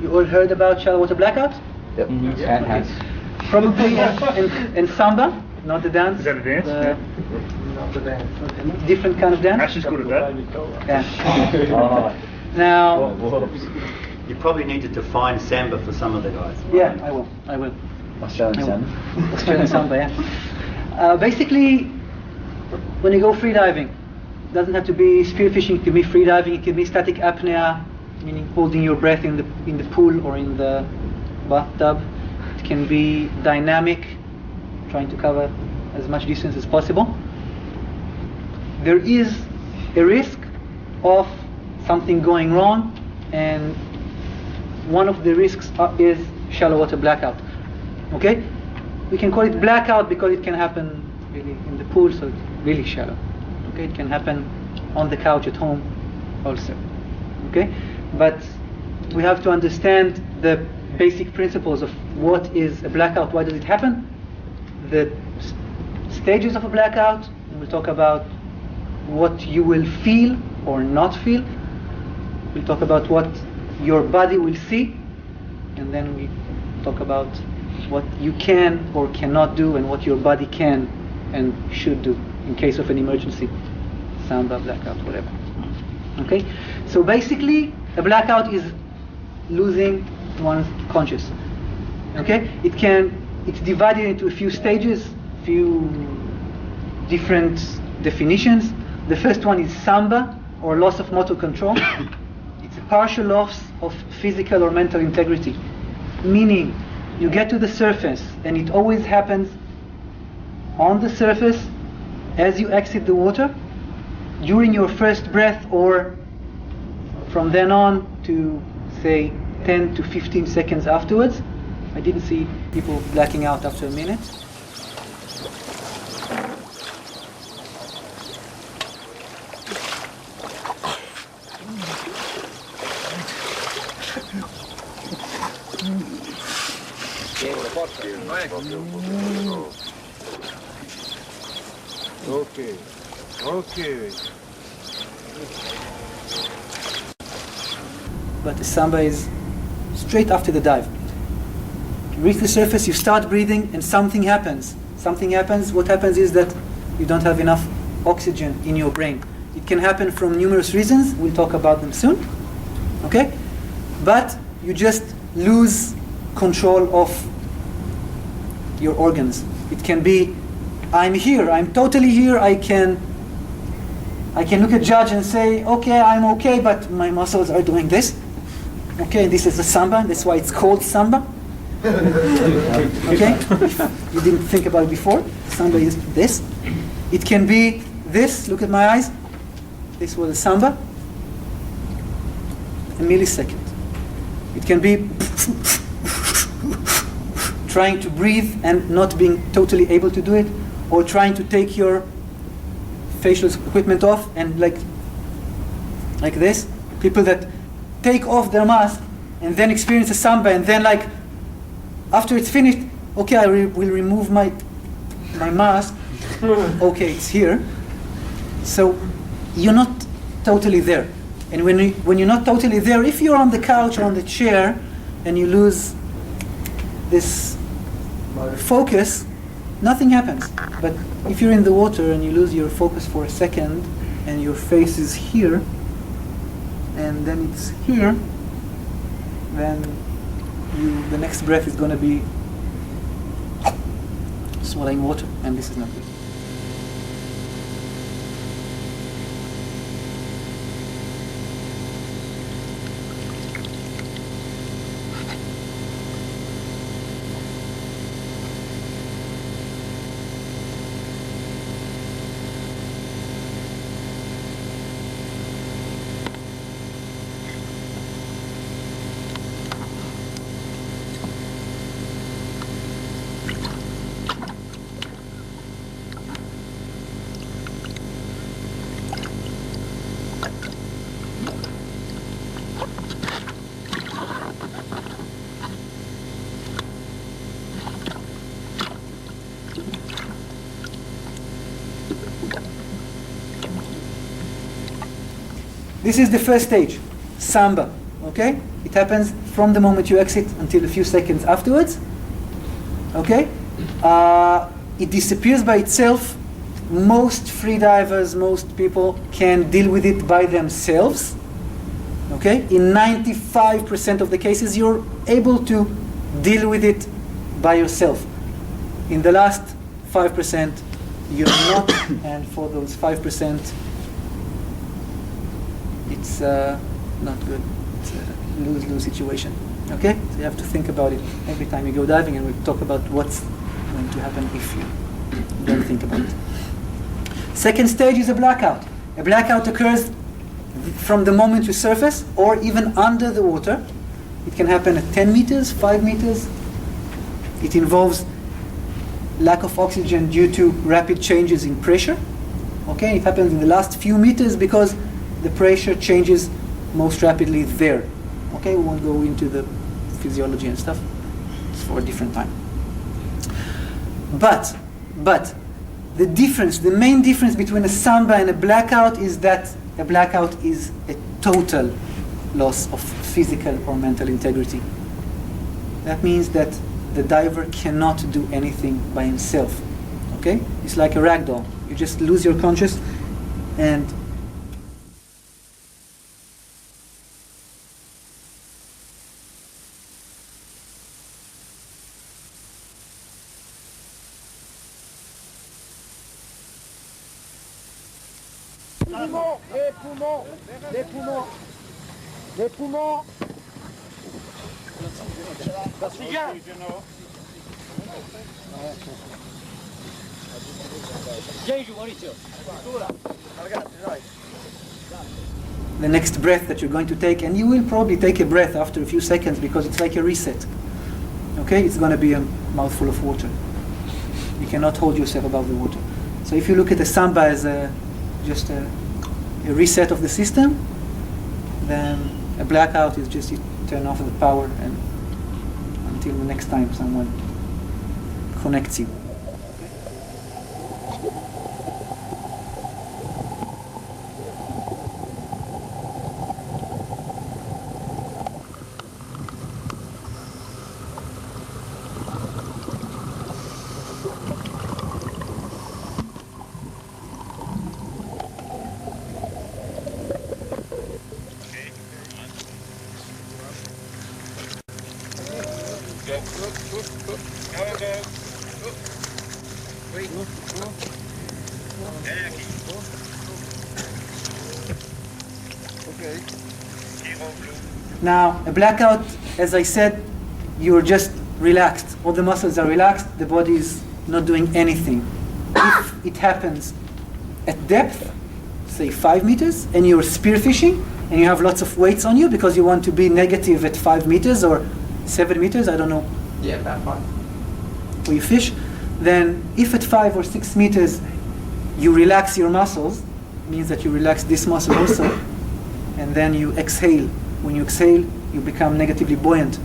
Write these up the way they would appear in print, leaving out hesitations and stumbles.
You all heard about shallow water blackouts? Yep. Mm-hmm. Has. Probably in Samba, not the dance. Is that a dance? Not the dance. Different kind of dance. Ashton's good at that. Yeah. Now, You probably need to define Samba for some of the guys. yeah, I will. Australian Samba. Australian Samba, yeah. Basically, when you go free diving, it doesn't have to be spearfishing. It can be free diving. It can be static apnea, meaning holding your breath in the pool or in the bathtub. It can be dynamic, trying to cover as much distance as possible. There is a risk of something going wrong, and one of the risks is shallow water blackout. Okay, we can call it blackout because it can happen really in the pool, so it's really shallow. Okay, it can happen on the couch at home also. Okay, but we have to understand the basic principles of what is a blackout, why does it happen, the stages of a blackout, and we'll talk about what you will feel or not feel. We'll talk about what your body will see, and then we talk about what you can or cannot do and what your body can and should do in case of an emergency, Samba, blackout, whatever. Okay, so basically a blackout is losing one's conscious. Okay, it's divided into a few stages, few different definitions. The first one is Samba, or loss of motor control. It's a partial loss of physical or mental integrity, meaning you get to the surface and it always happens on the surface as you exit the water, during your first breath, or from then on to say 10 to 15 seconds afterwards. I didn't see people blacking out after a minute. Okay. But the Samba is straight after the dive. You reach the surface, you start breathing, and something happens. What happens is that you don't have enough oxygen in your brain. It can happen from numerous reasons. We'll talk about them soon. Okay? But you just lose control of your organs. It can be, I'm here, I'm totally here, I can look at judge and say, okay, I'm okay, but my muscles are doing this. Okay, this is a Samba, that's why it's called Samba. Okay? You didn't think about it before. Samba is this. It can be this, look at my eyes. This was a Samba. A millisecond. It can be trying to breathe and not being totally able to do it, or trying to take your facial equipment off and like this. People that take off their mask and then experience a Samba, and then like after it's finished, okay, I will remove my mask. Okay, it's here. So you're not totally there. And when you're not totally there, if you're on the couch or on the chair and you lose this focus, nothing happens. But if you're in the water and you lose your focus for a second and your face is here and then it's here, then the next breath is going to be swallowing water, and this is not good. This is the first stage, Samba, okay? It happens from the moment you exit until a few seconds afterwards. Okay? It disappears by itself. Most freedivers, most people can deal with it by themselves. Okay? In 95% of the cases, you're able to deal with it by yourself. In the last 5%, you're not, and for those 5%, it's not good. It's a lose-lose situation. Okay? So you have to think about it every time you go diving, and we'll talk about what's going to happen if you don't think about it. Second stage is a blackout. A blackout occurs from the moment you surface or even under the water. It can happen at 10 meters, 5 meters. It involves lack of oxygen due to rapid changes in pressure. Okay, it happens in the last few meters because the pressure changes most rapidly there. Okay, we won't go into the physiology and stuff. It's for a different time. But the difference, the main difference between a samba and a blackout is that a blackout is a total loss of physical or mental integrity. That means that the diver cannot do anything by himself. Okay? It's like a rag doll. You just lose your conscious and Les poumons. the next breath that you're going to take, and you will probably take a breath after a few seconds because it's like a reset. Okay? It's going to be a mouthful of water. You cannot hold yourself above the water. So if you look at the samba as just a reset of the system, then a blackout is just you turn off the power and until the next time someone connects you. Now, a blackout, as I said, you're just relaxed. All the muscles are relaxed. The body is not doing anything. If it happens at depth, say 5 meters, and you're spearfishing, and you have lots of weights on you because you want to be negative at 5 meters or 7 meters, I don't know. Yeah, about 5. Where you fish, then if at 5 or 6 meters you relax your muscles, it means that you relax this muscle also, and then you exhale. When you exhale, you become negatively buoyant.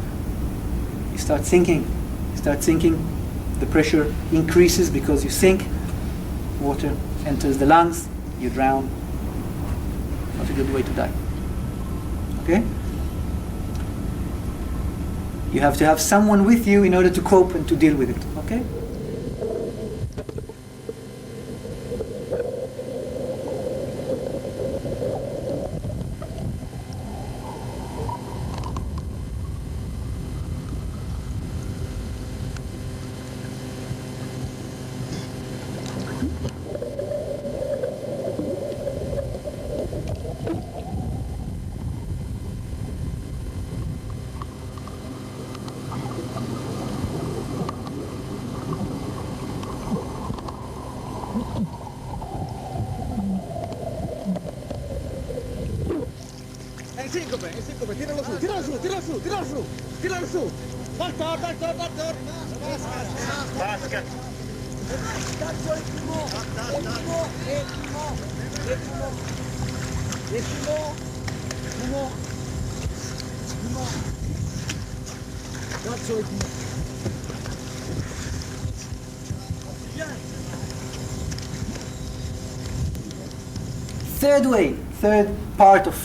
You start sinking. The pressure increases because you sink. Water enters the lungs. You drown. Not a good way to die. Okay? You have to have someone with you in order to cope and to deal with it. Okay? Síncope, tíralo su. Doctor. Basket. Third part of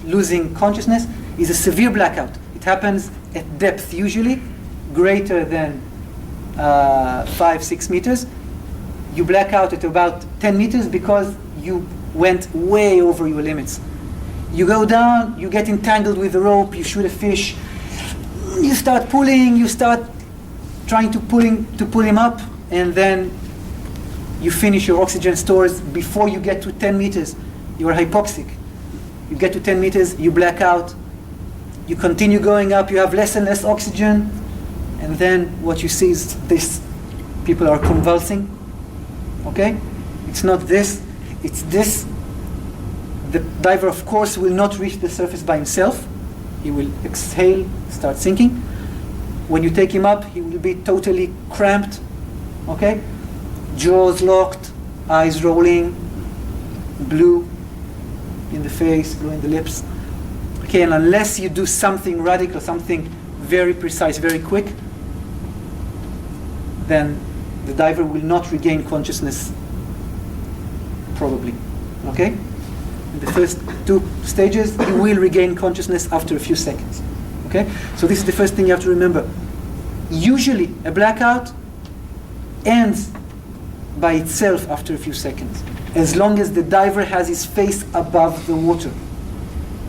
losing consciousness is a severe blackout. It It happens at depth, usually greater than 5-6 meters. You black out at about 10 meters because you went way over your limits. You go down, you get entangled with the rope, you shoot a fish, you start pulling, you start trying to pull him up, and then you finish your oxygen stores before you get to 10 meters. You are hypoxic. You get to 10 meters, you black out, you continue going up, you have less and less oxygen, and then what you see is this. People are convulsing. Okay? It's not this, it's this. The diver, of course, will not reach the surface by himself. He will exhale, start sinking. When you take him up, he will be totally cramped. Okay? Jaws locked, eyes rolling, blue in the face, blue in the lips. Okay, and unless you do something radical, something very precise, very quick, then the diver will not regain consciousness, probably. Okay? In the first 2 stages, he will regain consciousness after a few seconds. Okay? So this is the first thing you have to remember. Usually, a blackout ends by itself after a few seconds, as long as the diver has his face above the water.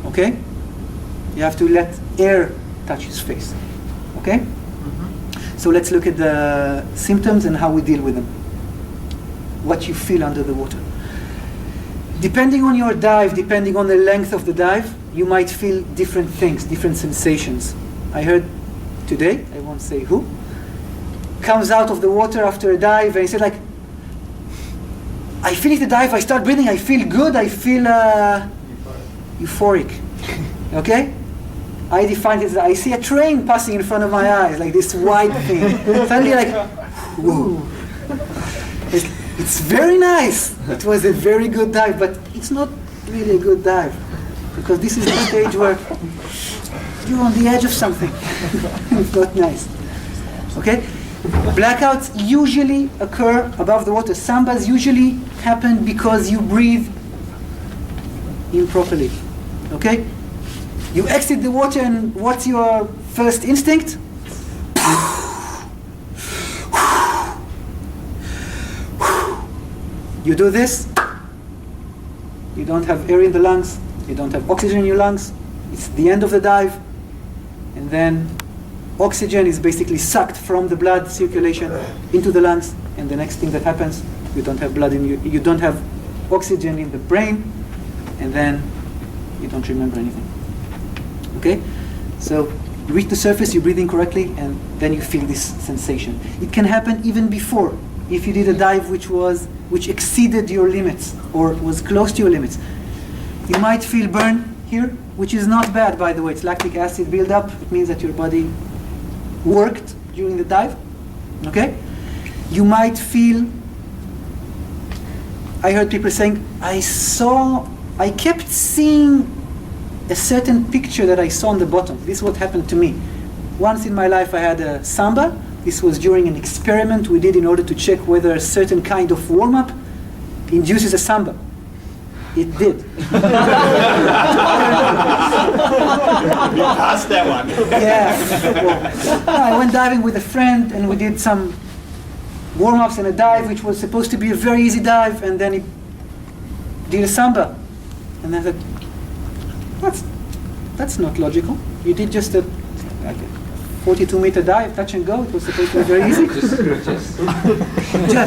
Okay? You have to let air touch his face. Okay? Mm-hmm. So let's look at the symptoms and how we deal with them. What you feel under the water. Depending on your dive, depending on the length of the dive, you might feel different things, different sensations. I heard today, I won't say who, comes out of the water after a dive and he said, like, I finish the dive, I start breathing, I feel good, I feel euphoric. Okay? I define it as I see a train passing in front of my eyes, like this white thing. Suddenly, like, whoa. It's very nice. It was a very good dive, but it's not really a good dive, because this is the stage where you're on the edge of something. It's not nice. Okay? Blackouts usually occur above the water. Sambas usually happen because you breathe improperly. Okay? You exit the water, and what's your first instinct? You do this, you don't have air in the lungs, you don't have oxygen in your lungs, it's the end of the dive, and then oxygen is basically sucked from the blood circulation into the lungs, and the next thing that happens, you don't have blood in you don't have oxygen in the brain, and then you don't remember anything. Okay? So you reach the surface, you breathe in correctly, and then you feel this sensation. It can happen even before, if you did a dive which exceeded your limits or was close to your limits. You might feel burn here, which is not bad, by the way. It's lactic acid buildup. It means that your body worked during the dive. Okay? You might feel, I heard people saying, I kept seeing a certain picture that I saw on the bottom. This is what happened to me. Once in my life I had a Samba. This was during an experiment we did in order to check whether a certain kind of warm-up induces a Samba. It did. You passed that one. Yeah. Well, I went diving with a friend and we did some warm-ups and a dive which was supposed to be a very easy dive, and then he did a Samba. And I said, that's not logical. You did just a 42-meter dive, touch and go. It was supposed to be very easy. Just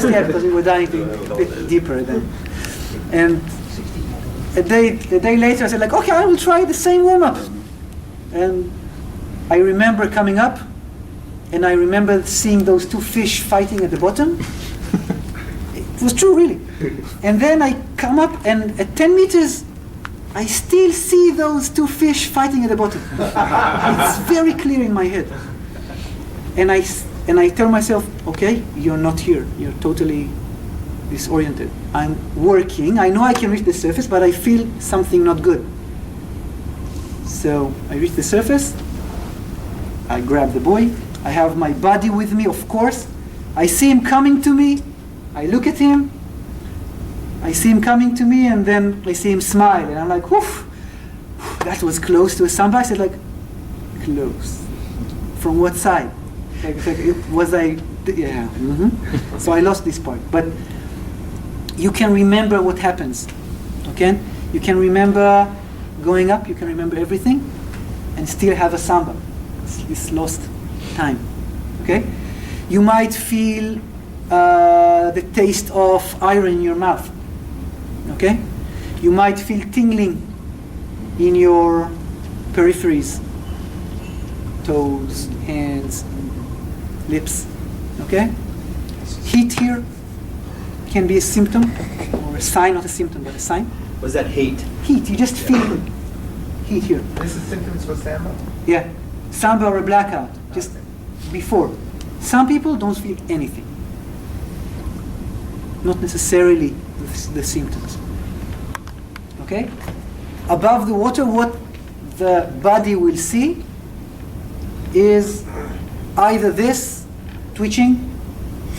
yeah, because we were diving a bit deeper then. And a day later, I said, like, okay, I will try the same warm-up. And I remember coming up, and I remember seeing those 2 fish fighting at the bottom. It was true, really. And then I come up, and at 10 meters, I still see those 2 fish fighting at the bottom. It's very clear in my head. And I tell myself, okay, you're not here. You're totally disoriented. I'm working. I know I can reach the surface, but I feel something not good. So I reach the surface. I grab the buoy. I have my buddy with me, of course. I see him coming to me. I look at him. I see him coming to me, and then I see him smile, and I'm like, whoof, that was close to a Samba. I said, like, close. From what side? Was I? Yeah. So I lost this part. But you can remember what happens. Okay? You can remember going up. You can remember everything, and still have a samba. It's lost time. Okay? You might feel the taste of iron in your mouth. Okay? You might feel tingling in your peripheries, toes, hands, lips. Okay? Heat here can be a symptom, or a sign, not a symptom, but a sign. Was that heat? Heat, you just feel heat here. This is symptoms for Samba? Yeah, Samba or a blackout, just before. Some people don't feel anything. Not necessarily the symptoms. Okay? Above the water, what the body will see is either this, twitching,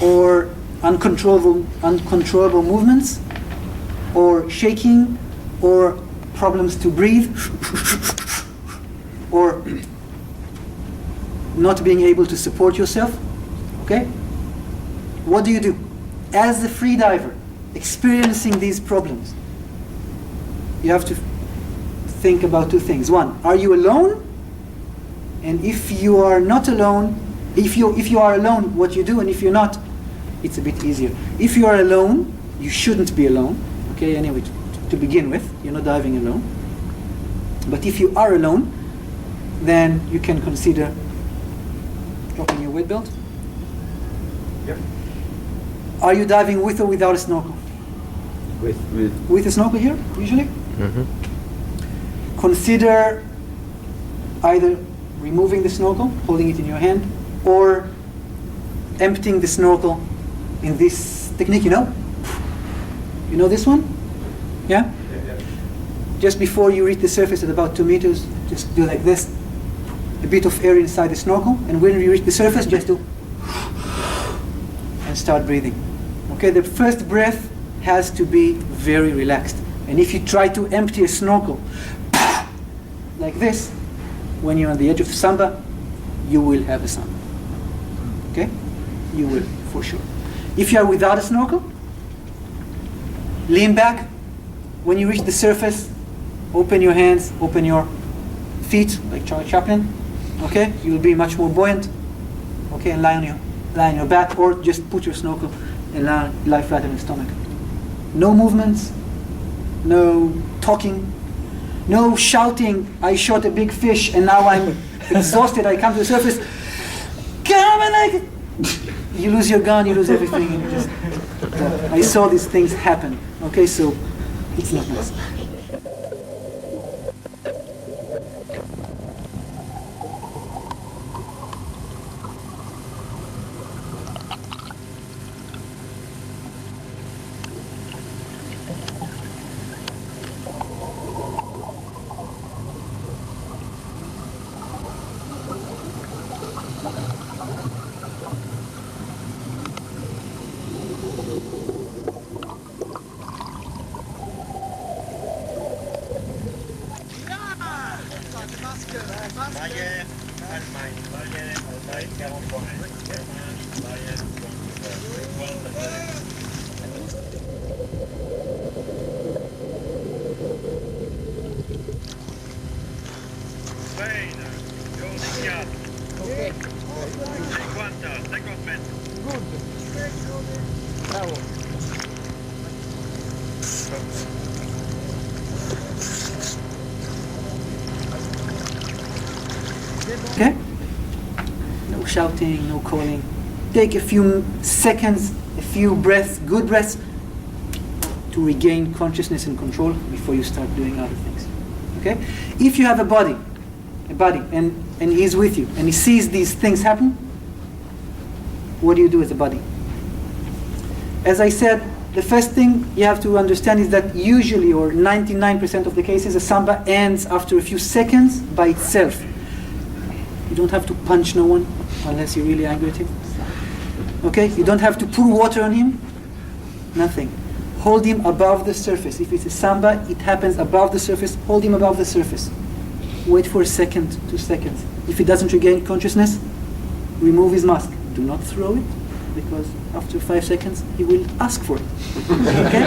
or uncontrollable movements, or shaking, or problems to breathe, or not being able to support yourself. Okay? What do you do? As a free diver, experiencing these problems, you have to think about two things. One, are you alone? And if you are not alone, if you are alone, what you do, and if you're not, it's a bit easier. If you are alone, you shouldn't be alone. Okay, anyway, to begin with, you're not diving alone. But if you are alone, then you can consider dropping your weight belt. Yep. Are you diving with or without a snorkel? With a snorkel here, usually? Consider either removing the snorkel, holding it in your hand, or emptying the snorkel in this technique, you know? You know this one? Yeah? Yeah. Just before you reach the surface at about 2 meters, just do like this. A bit of air inside the snorkel, and when you reach the surface, just do and start breathing. Okay, the first breath has to be very relaxed. And if you try to empty a snorkel like this, when you're on the edge of the samba, you will have a samba. Okay? You will, for sure. If you are without a snorkel, lean back. When you reach the surface, open your hands, open your feet, like Charlie Chaplin. Okay? You will be much more buoyant. Okay, and lie on your back, or just put your snorkel and lie flat on your stomach. No movements, no talking, no shouting, I shot a big fish and now I'm exhausted, I come to the surface, come and you lose your gun, you lose everything, and you just, I saw these things happen. Okay, so it's not nice. Okay? No shouting, no calling. Take a few seconds, a few breaths, good breaths, to regain consciousness and control before you start doing other things. Okay? If you have a body, and he's with you, and he sees these things happen, what do you do as a body? As I said, the first thing you have to understand is that usually, or 99% of the cases, a samba ends after a few seconds by itself. You don't have to punch no one unless you're really angry at him. Okay? You don't have to pour water on him. Nothing. Hold him above the surface. If it's a samba, it happens above the surface. Hold him above the surface. wait for a second, 2 seconds. If he doesn't regain consciousness, remove his mask. Do not throw it, because after 5 seconds he will ask for it. Okay?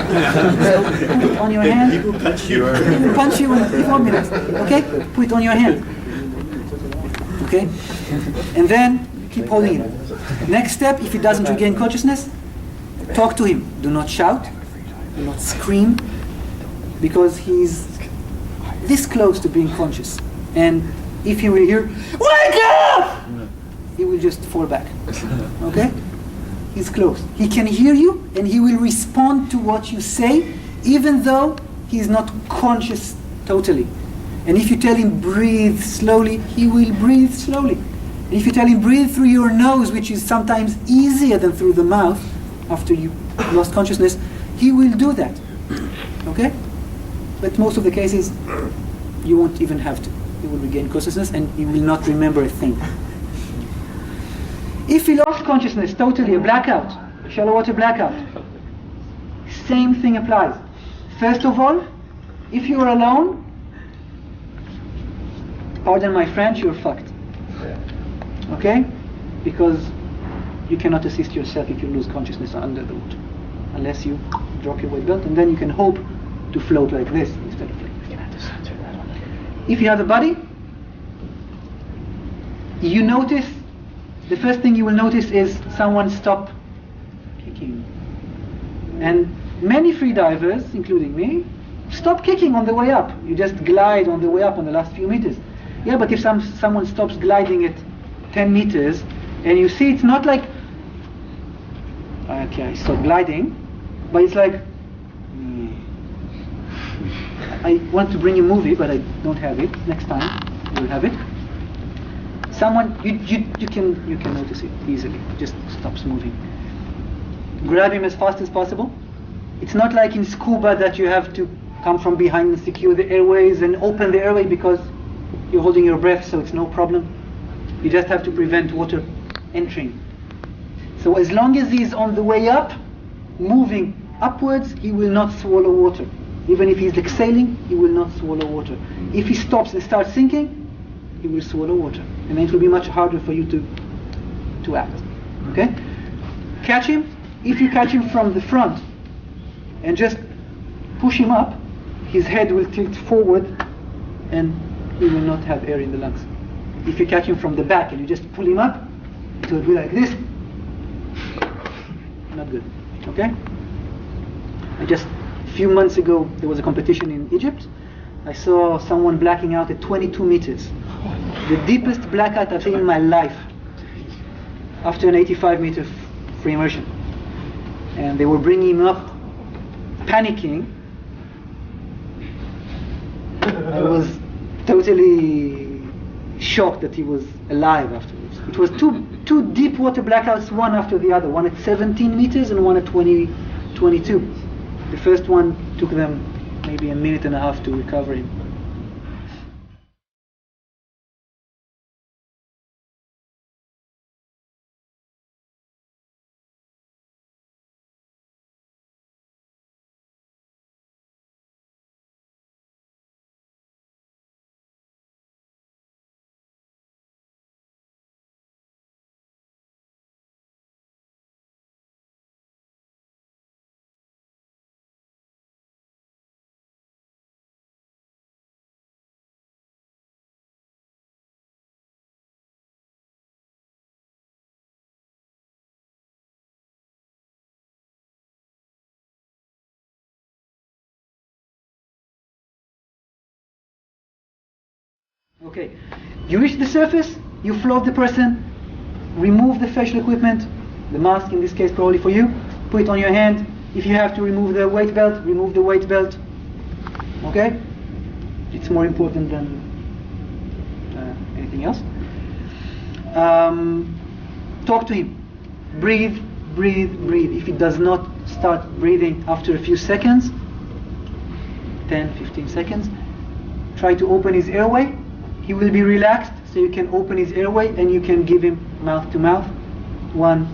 So put it on your hand. He will punch you. He will punch you in 4 minutes. Okay? Put it on your hand. Okay? And then keep holding it. Next step, if he doesn't regain consciousness, talk to him. Do not shout. Do not scream, because he's this close to being conscious. And if he will hear, "Wake up!" he will just fall back. Okay? He's close. He can hear you, and he will respond to what you say, even though he's not conscious totally. And if you tell him breathe slowly, he will breathe slowly. And if you tell him breathe through your nose, which is sometimes easier than through the mouth after you lost consciousness, he will do that. Okay? But most of the cases, you won't even have to. He will regain consciousness and he will not remember a thing. If he lost consciousness totally, a blackout, shallow water blackout, same thing applies. First of all, if you're alone, pardon my French, you're fucked. Okay? Because you cannot assist yourself if you lose consciousness under the water, unless you drop your weight belt, and then you can hope to float like this instead of like this. If you have a body, you notice, the first thing you will notice is someone stop kicking. And many free divers, including me, stop kicking on the way up. You just glide on the way up on the last few meters. Yeah, but if someone stops gliding at 10 meters, and you see it's not like, okay, I stopped gliding, but it's like, I want to bring a movie, but I don't have it. Next time, you'll have it. Someone, you can notice it easily. Just stops moving. Grab him as fast as possible. It's not like in scuba that you have to come from behind and secure the airways and open the airway because you're holding your breath, so it's no problem. You just have to prevent water entering. So as long as he's on the way up, moving upwards, he will not swallow water. Even if he's exhaling, he will not swallow water. If he stops and starts sinking, he will swallow water. And then it will be much harder for you to act. Okay? Catch him. If you catch him from the front and just push him up, his head will tilt forward and he will not have air in the lungs. If you catch him from the back and you just pull him up, it will be like this. Not good. Okay? Just a few months ago, there was a competition in Egypt. I saw someone blacking out at 22 meters. The deepest blackout I've seen in my life after an 85-meter free immersion. And they were bringing him up, panicking. I was totally shocked that he was alive afterwards. It was two deep water blackouts, one after the other, one at 17 meters and one at 22. The first one took them maybe a minute and a half to recover him. Okay, you reach the surface, you float the person, remove the facial equipment, the mask in this case probably for you, put it on your hand. If you have to remove the weight belt, remove the weight belt. Okay? It's more important than anything else. Talk to him. Breathe, breathe, breathe. If he does not start breathing after a few seconds, 10, 15 seconds, try to open his airway. He will be relaxed, so you can open his airway and you can give him mouth to mouth. One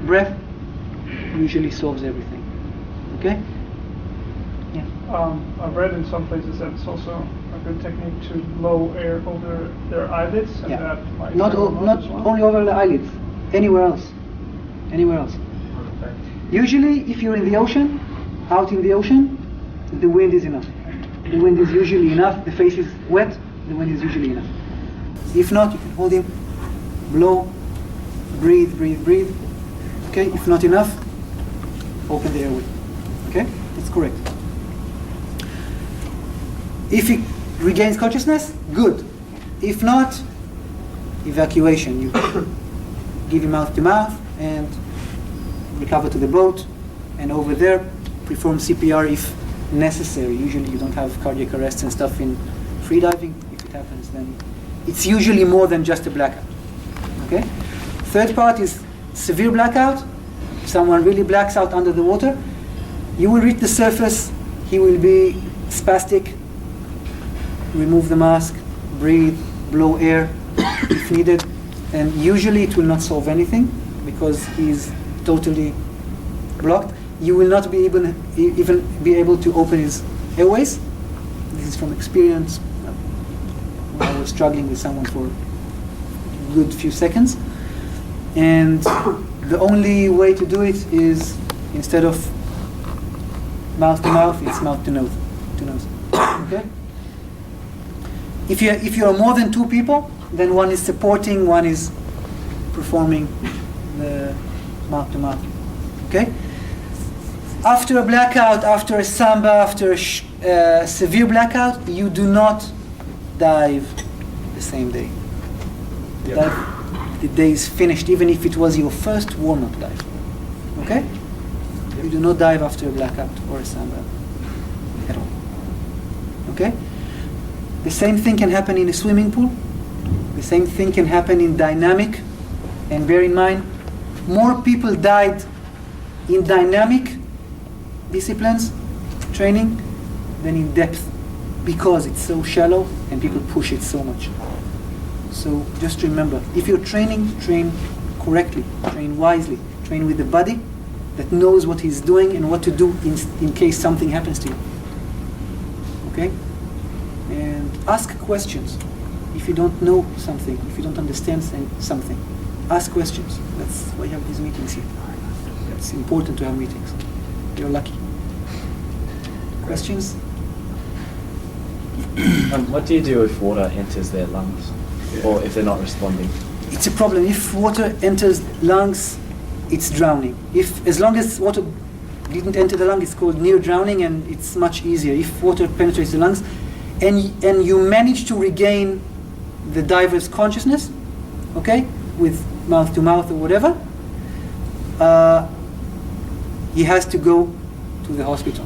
breath usually solves everything. Okay? Yeah. I've read in some places that it's also a good technique to blow air over their eyelids, and Yeah. that might Not help not as well. only over the eyelids, anywhere else. Anywhere else. Usually, if you're in the ocean, out in the ocean, the wind is enough. The wind is usually enough. The face is wet. The wind is usually enough. If not, you can hold him, blow, breathe, breathe, breathe. Okay. If not enough, open the airway. Okay, that's correct. If he regains consciousness, good. If not, evacuation. You give him mouth to mouth and recover to the boat, and over there perform CPR if necessary. Usually you don't have cardiac arrests and stuff in freediving. If it happens, then it's usually more than just a blackout. Okay. Third part is severe blackout. If someone really blacks out under the water, you will reach the surface, he will be spastic. Remove the mask, breathe, blow air if needed, and usually it will not solve anything because he's totally blocked. You will not be even be able to open his airways. This is from experience. I was struggling with someone for a good few seconds, and the only way to do it is, instead of mouth to mouth, it's mouth to nose. Okay. If you are more than two people, then one is supporting, one is performing the mouth to mouth. Okay. After a blackout, after a samba, after a severe blackout, you do not dive the same day. Yep. The day is finished, even if it was your first warm-up dive. Okay? You do not dive after a blackout or a samba at all. Okay? The same thing can happen in a swimming pool. The same thing can happen in dynamic. And bear in mind, more people died in dynamic disciplines, training, than in depth, because it's so shallow and people push it so much. So just remember, if you're training, train correctly, train wisely, train with a body that knows what he's doing and what to do in case something happens to you. Okay? And ask questions. If you don't know something, if you don't understand something, ask questions. That's why you have these meetings here. It's important to have meetings. You're lucky. Questions? What do you do if water enters their lungs, or if they're not responding? It's a problem. If water enters lungs, it's drowning. As long as water didn't enter the lung, it's called near drowning, and it's much easier. If water penetrates the lungs, and you manage to regain the diver's consciousness, okay, with mouth to mouth or whatever, he has to go to the hospital.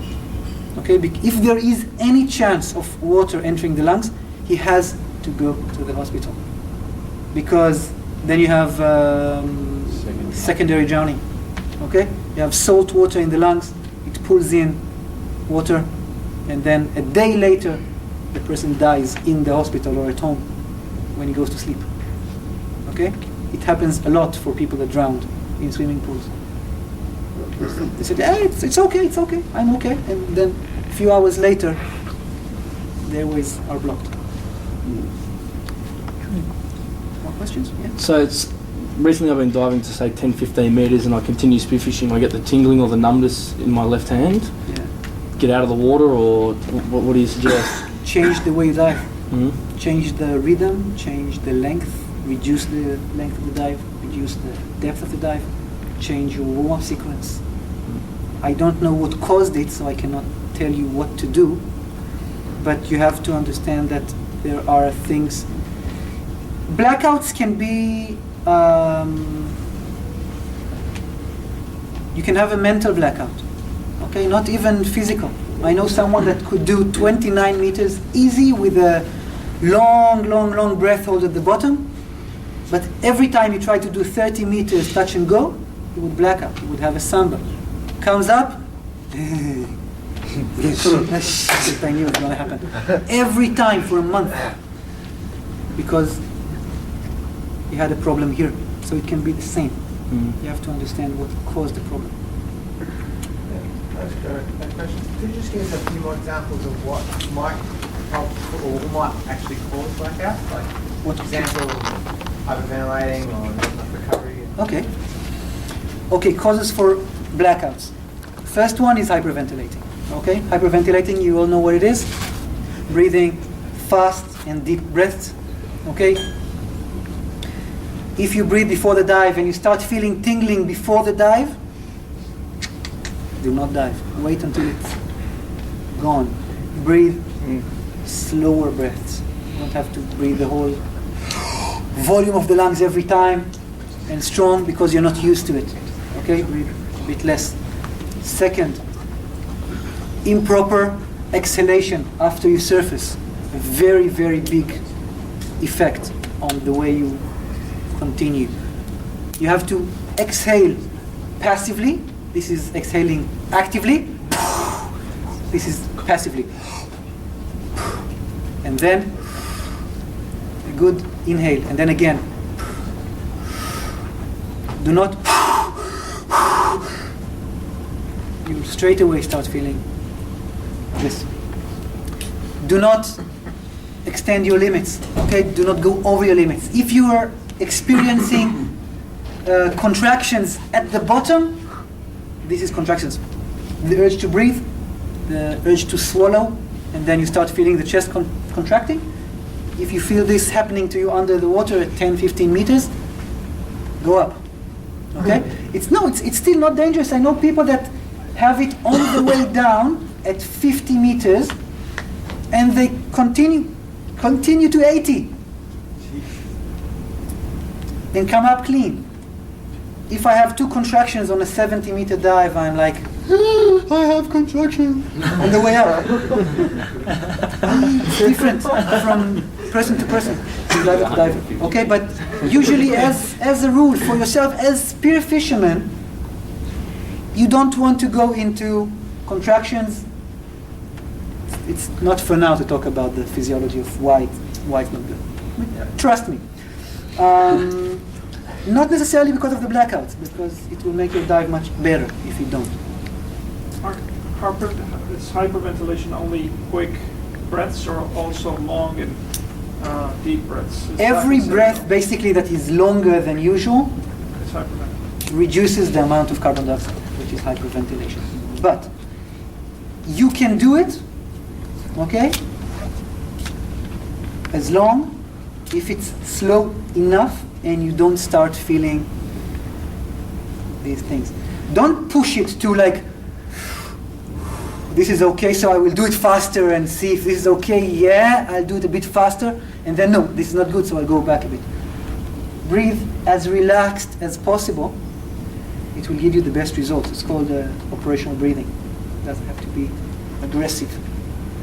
Okay, if there is any chance of water entering the lungs, he has to go to the hospital, because then you have secondary drowning. Okay, you have salt water in the lungs, it pulls in water, and then a day later, the person dies in the hospital or at home when he goes to sleep. Okay, it happens a lot for people that drowned in swimming pools. They said, it's okay, I'm okay. And then a few hours later, the airways are blocked. More questions? Yeah. So it's recently I've been diving to say 10-15 metres and I continue spearfishing. I get the tingling or the numbness in my left hand. Yeah. Get out of the water, or what do you suggest? Change the way you dive. Mm-hmm. Change the rhythm, change the length, reduce the length of the dive, reduce the depth of the dive, change your warm-up sequence. I don't know what caused it, so I cannot tell you what to do, but you have to understand that there are things. Blackouts can be, you can have a mental blackout, okay, not even physical. I know someone that could do 29 meters easy with a long breath hold at the bottom, but every time he tried to do 30 meters touch and go, he would black out, he would have a samba. Comes up, I knew it was going to happen. Every time for a month, because he had a problem here. So it can be the same. You have to understand what caused the problem. I've got a question. Could you just give us a few more examples of what might help or might actually cause blackouts? Like, What example, hyperventilating or not enough recovery? Okay. Okay, causes for blackouts. First one is hyperventilating. Okay, hyperventilating, you all know what it is. Breathing fast and deep breaths. Okay. If you breathe before the dive and you start feeling tingling before the dive, do not dive. Wait until it's gone. Breathe slower breaths. You don't have to breathe the whole volume of the lungs every time and strong because you're not used to it. Okay, breathe a bit less. Second, improper exhalation after you surface. A very, very big effect on the way you continue. You have to exhale passively. This is exhaling actively. This is passively. And then a good inhale, and then again. Do not. You straight away start feeling this. Do not extend your limits. Okay, do not go over your limits. If you are experiencing contractions at the bottom, this is contractions. The urge to breathe, the urge to swallow, and then you start feeling the chest contracting. If you feel this happening to you under the water at 10-15 meters, go up. Okay? It's still not dangerous. I know people that have it on the way down at 50 meters, and they continue to 80 and come up clean. If I have 2 contractions on a 70-meter dive, I'm like, I have contractions on the way up. It's different from person to person, diver to diver. Okay, but usually, as a rule for yourself, as spear fishermen, you don't want to go into contractions. It's not for now to talk about the physiology of why it's not good. Trust me. Not necessarily because of the blackouts, because it will make your dive much better if you don't. Is hyperventilation only quick breaths or also long and deep breaths? Every breath basically that is longer than usual It's hyperventilation. reduces the amount of carbon dioxide, which is hyperventilation. But you can do it, okay, as long if it's slow enough and you don't start feeling these things. Don't push it to like, this is okay, so I will do it faster and see if this is okay. Yeah, I'll do it a bit faster. And then, no, this is not good, so I'll go back a bit. Breathe as relaxed as possible. It will give you the best results. It's called operational breathing. It doesn't have to be aggressive.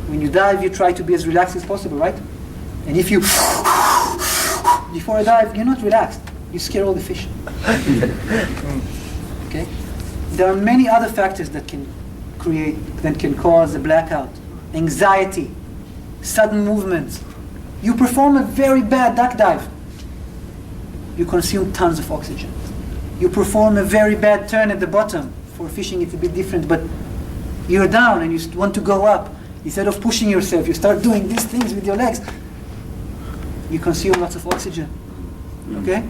When you dive, you try to be as relaxed as possible, right? And if you, before a dive, you're not relaxed. You scare all the fish. Okay? There are many other factors that can cause a blackout. Anxiety, sudden movements. You perform a very bad duck dive. You consume tons of oxygen. You perform a very bad turn at the bottom. For fishing, it's a bit different, but you're down and you want to go up. Instead of pushing yourself, you start doing these things with your legs. You consume lots of oxygen. Okay?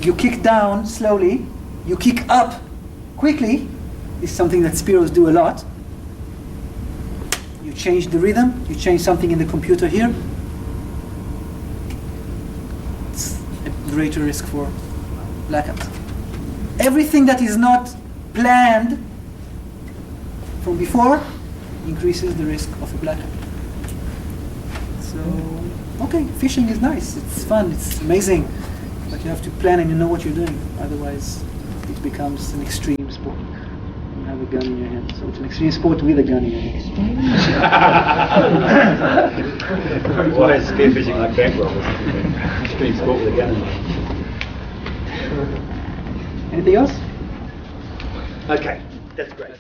You kick down slowly. You kick up quickly. This is something that spearos do a lot. You change the rhythm. You change something in the computer here. It's a greater risk for blackouts. Everything that is not planned from before increases the risk of a blackout. So, okay, fishing is nice. It's fun. It's amazing. But you have to plan and you know what you're doing. Otherwise, it becomes an extreme sport. You have a gun in your hand. So it's an extreme sport with a gun in your hand. Why is spear fishing like bank robbers? Extreme sport with a gun in it. Anything else? Okay, that's great.